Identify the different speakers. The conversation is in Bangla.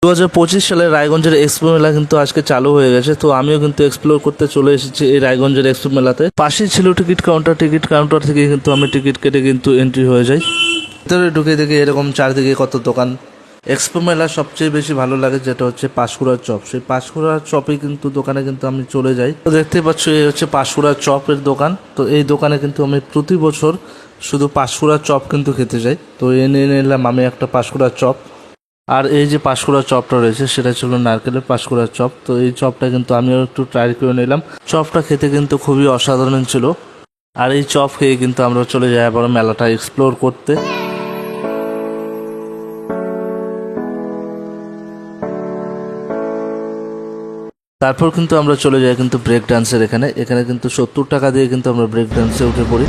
Speaker 1: 2025 সালে রায়গঞ্জের এক্সপো মেলা কিন্তু আজকে চালু হয়ে গেছে। তো আমিও কিন্তু এক্সপ্লোর করতে চলে এসেছি এই রায়গঞ্জের এক্সপো মেলাতে। পাশেই ছিল টিকিট কাউন্টার থেকে কিন্তু আমি টিকিট কেটে কিন্তু এন্ট্রি হয়ে যাই। ভিতরে ঢুকে দেখি এরকম চারদিকে কত দোকান। এক্সপো মেলা সবচেয়ে বেশি ভালো লাগে যেটা হচ্ছে পাঁশকুড়ার চপ। সেই পাঁশকুড়ার চপই কিন্তু দোকানে কিন্তু আমি চলে যাই। তো দেখতে পাচ্ছ এই হচ্ছে পাঁশকুড়ার চপের দোকান। তো এই দোকানে কিন্তু আমি প্রতি বছর শুধু পাঁশকুড়ার চপ কিন্তু খেতে যাই। তো এনে নিলাম আমি একটা পাঁশকুড়ার চপ। আর এই যে পাঁশকুড়ার চপটা রয়েছে সেটা ছিল নারকেলের পাঁশকুড়ার চপ। তো এই চপটা কিন্তু আমিও একটু ট্রাই করে নিলাম। চপটা খেতে কিন্তু খুবই অসাধারণ ছিল। আর এই চপ খেয়ে কিন্তু আমরা চলে যাই আবার মেলাটা এক্সপ্লোর করতে। তারপর কিন্তু আমরা চলে যাই কিন্তু ব্রেক ডান্সের এখানে কিন্তু 70 টাকা দিয়ে কিন্তু আমরা ব্রেক ডান্সে উঠে পড়ি।